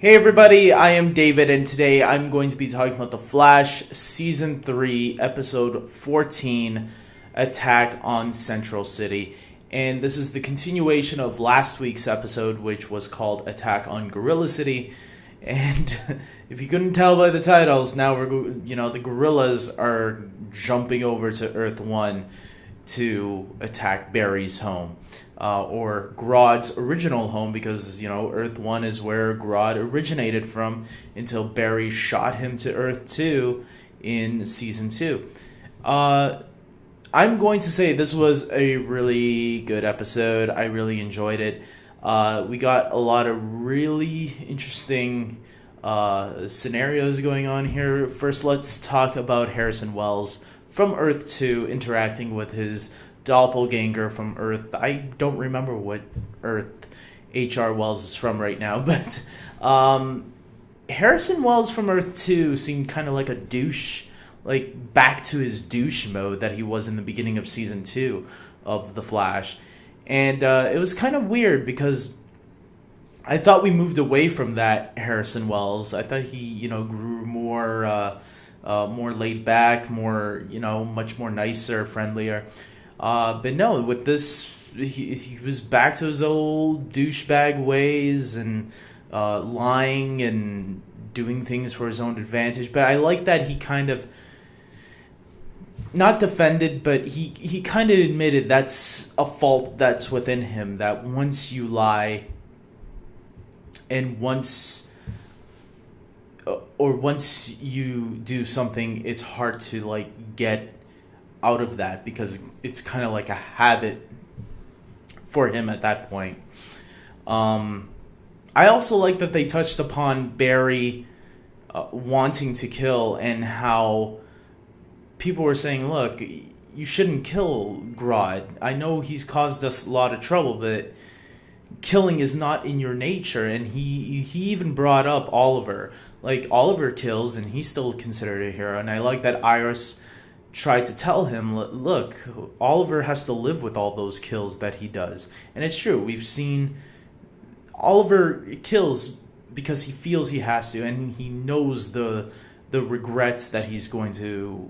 Hey everybody, I am David, and today I'm going to be talking about The Flash Season 3, Episode 14, Attack on Central City. And this is the continuation of last week's episode, which was called Attack on Gorilla City. And if you couldn't tell by the titles, now the gorillas are jumping over to Earth 1 to attack Barry's home. Or Grodd's original home, because, Earth 1 is where Grodd originated from until Barry shot him to Earth 2 in Season 2. I'm going to say this was a really good episode. I really enjoyed it. We got a lot of really interesting scenarios going on here. First, let's talk about Harrison Wells from Earth 2 interacting with his doppelganger from Earth. I don't remember what Earth H.R. Wells is from right now, but Harrison Wells from Earth 2 seemed kind of like a douche, like back to his douche mode that he was in the beginning of Season 2 of The Flash. And it was kind of weird because I thought we moved away from that Harrison Wells. I thought he, grew more laid back, more, much more nicer, friendlier. But no, with this, he was back to his old douchebag ways and lying and doing things for his own advantage. But I like that he kind of, not defended, but he kind of admitted that's a fault that's within him, that once you lie and once you do something, it's hard to get out of that because it's kind of like a habit for him at that point. I also like that they touched upon Barry wanting to kill and how people were saying, look, you shouldn't kill Grodd. I know he's caused us a lot of trouble, but killing is not in your nature. And he even brought up Oliver. Like, Oliver kills and he's still considered a hero. And I like that Iris tried to tell him, look, Oliver has to live with all those kills that he does. And it's true. We've seen Oliver kills because he feels he has to, and he knows the regrets that he's going to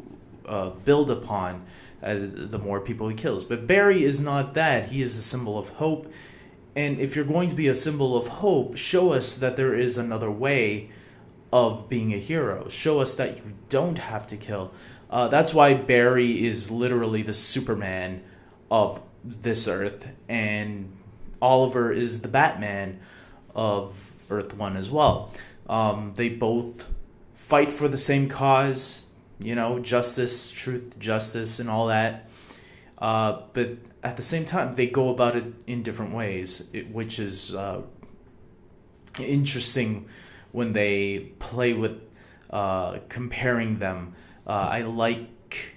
build upon the more people he kills. But Barry is not that. He is a symbol of hope. And if you're going to be a symbol of hope, show us that there is another way of being a hero. Show us that you don't have to kill. That's why Barry is literally the Superman of this Earth, and Oliver is the Batman of Earth 1 as well. They both fight for the same cause, justice, truth, justice, and all that. But at the same time, they go about it in different ways, which is interesting when they play with comparing them. I like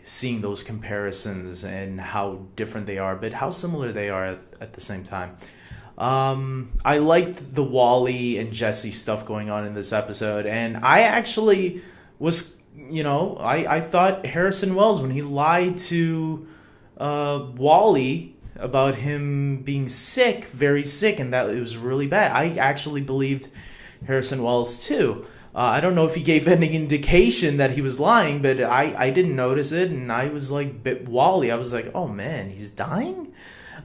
seeing those comparisons and how different they are, but how similar they are at the same time. I liked the Wally and Jesse stuff going on in this episode, and I actually was, I thought Harrison Wells, when he lied to Wally about him being sick, very sick, and that it was really bad, I actually believed Harrison Wells too. I don't know if he gave any indication that he was lying, but I didn't notice it, and I was like, bit Wally. I was like, oh man, he's dying?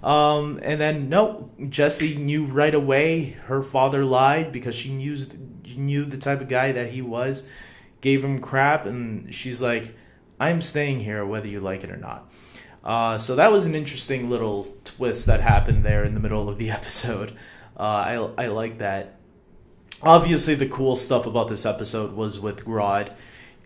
And then, no, Jesse knew right away her father lied because she knew the type of guy that he was, gave him crap, and she's like, I'm staying here whether you like it or not. So that was an interesting little twist that happened there in the middle of the episode. I like that. Obviously, the cool stuff about this episode was with Grodd.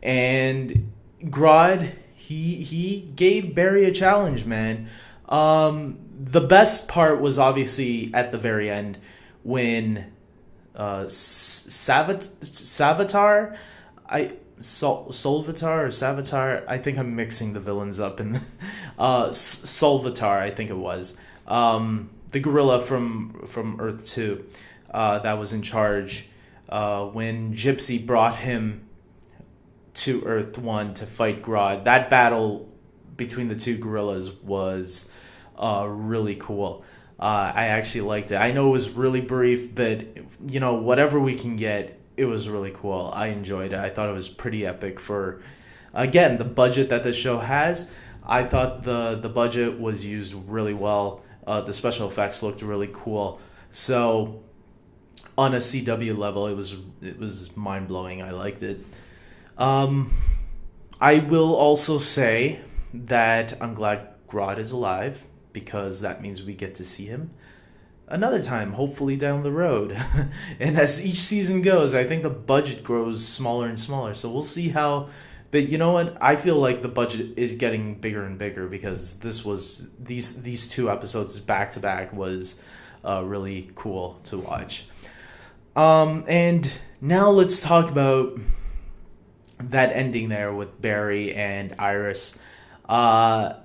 And Grodd, he gave Barry a challenge, man. The best part was obviously at the very end when Savitar, Solvitar or Savitar, I think I'm mixing the villains up. And Solvitar, I think it was. The gorilla from Earth 2. That was in charge when Gypsy brought him to Earth 1 to fight Grodd. That battle between the two gorillas was really cool. I actually liked it. I know it was really brief, but whatever we can get, it was really cool. I enjoyed it. I thought it was pretty epic for, again, the budget that the show has. I thought the budget was used really well. The special effects looked really cool. So on a CW level, it was mind blowing. I liked it. I will also say that I'm glad Grodd is alive, because that means we get to see him another time, hopefully down the road. And as each season goes, I think the budget grows smaller and smaller. So we'll see how. But you know what? I feel like the budget is getting bigger and bigger, because these 2 episodes back to back was really cool to watch. And now let's talk about that ending there with Barry and Iris. I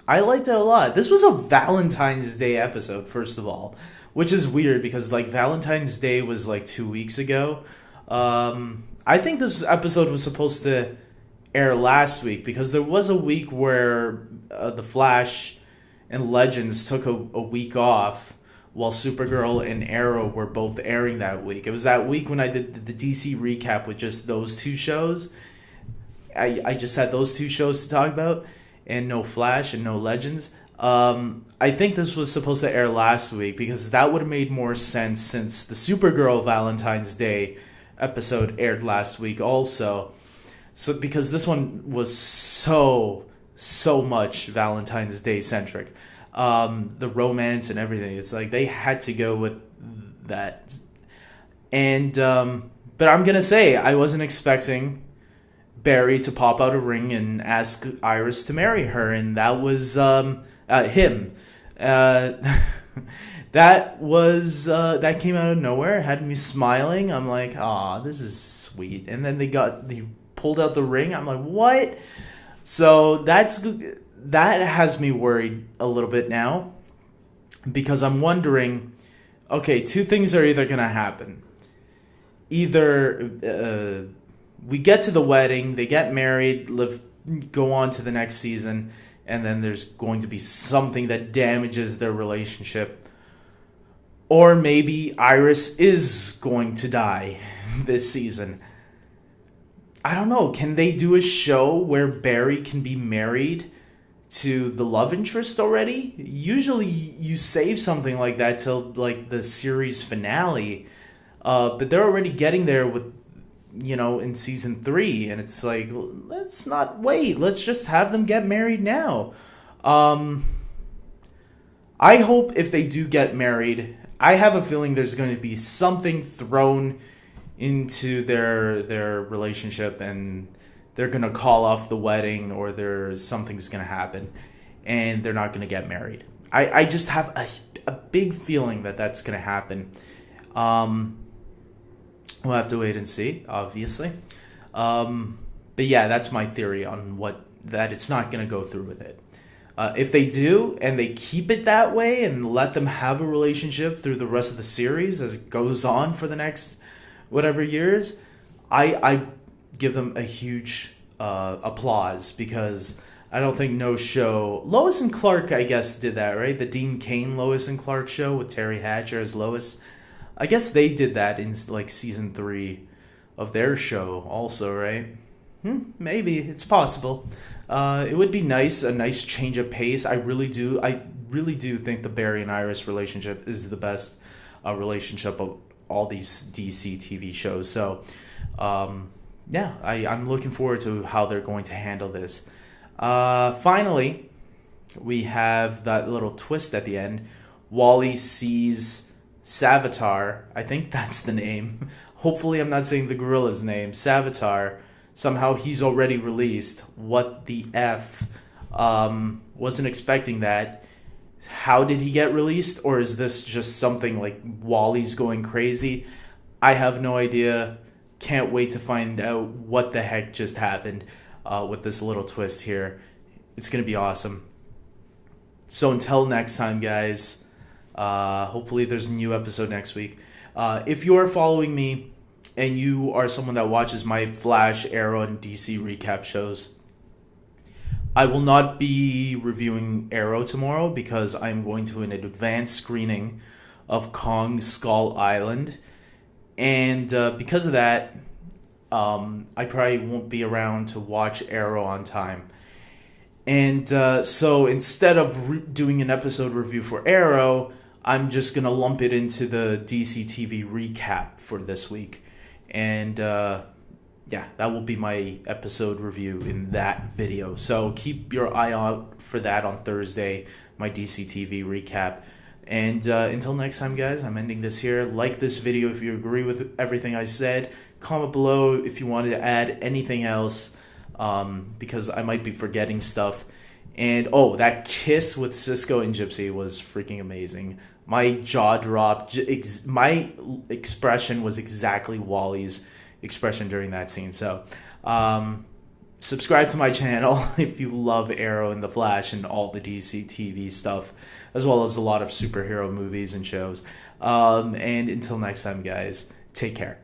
liked it a lot. This was a Valentine's Day episode, first of all, which is weird because Valentine's Day was 2 weeks ago. I think this episode was supposed to air last week, because there was a week where The Flash and Legends took a week off, while Supergirl and Arrow were both airing that week. It was that week when I did the DC recap with just those 2 shows. I just had those 2 shows to talk about, and no Flash and no Legends. I think this was supposed to air last week, because that would have made more sense, since the Supergirl Valentine's Day episode aired last week also. So because this one was so much Valentine's Day centric. The romance and everything. It's they had to go with that. And but I'm going to say, I wasn't expecting Barry to pop out a ring and ask Iris to marry her, and that was him. That came out of nowhere. It had me smiling. I'm like, "Aw, this is sweet." And then they pulled out the ring. I'm like, "What?" So that has me worried a little bit now, because I'm wondering, okay, 2 things are either going to happen. Either we get to the wedding, they get married, go on to the next season, and then there's going to be something that damages their relationship. Or maybe Iris is going to die this season. I don't know. Can they do a show where Barry can be married to the love interest already? Usually you save something like that till the series finale. But they're already getting there with, in season 3. And it's let's not wait. Let's just have them get married now. I hope if they do get married, I have a feeling there's going to be something thrown into their relationship, and they're going to call off the wedding, or something's going to happen, and they're not going to get married. I just have a big feeling that that's going to happen. We'll have to wait and see, obviously. But yeah, that's my theory on that it's not going to go through with it. If they do, and they keep it that way and let them have a relationship through the rest of the series as it goes on for the next whatever years, I give them a huge applause, because I don't think no show... Lois and Clark, I guess, did that, right? The Dean Cain Lois and Clark show with Terry Hatcher as Lois. I guess they did that in season 3 of their show also, right? Maybe. It's possible. It would be nice, a nice change of pace. I really do think the Barry and Iris relationship is the best relationship of all these DC TV shows. So, yeah, I'm looking forward to how they're going to handle this. Finally, we have that little twist at the end. Wally sees Savitar. I think that's the name. Hopefully I'm not saying the gorilla's name. Savitar. Somehow he's already released. What the F? Wasn't expecting that. How did he get released? Or is this just something like Wally's going crazy? I have no idea. Can't wait to find out what the heck just happened with this little twist here. It's going to be awesome. So until next time, guys. Hopefully there's a new episode next week. If you are following me and you are someone that watches my Flash, Arrow, and DC recap shows, I will not be reviewing Arrow tomorrow because I'm going to an advanced screening of Kong Skull Island. And because of that, I probably won't be around to watch Arrow on time. And so instead of doing an episode review for Arrow, I'm just going to lump it into the DC TV recap for this week. And yeah, that will be my episode review in that video. So keep your eye out for that on Thursday, my DC TV recap. And until next time, guys, I'm ending this here. Like this video if you agree with everything I said. Comment below if you wanted to add anything else, because I might be forgetting stuff. And oh, that kiss with Cisco and Gypsy was freaking amazing. My jaw dropped. My expression was exactly Wally's expression during that scene. So subscribe to my channel if you love Arrow and The Flash and all the DC TV stuff, as well as a lot of superhero movies and shows. And until next time, guys, take care.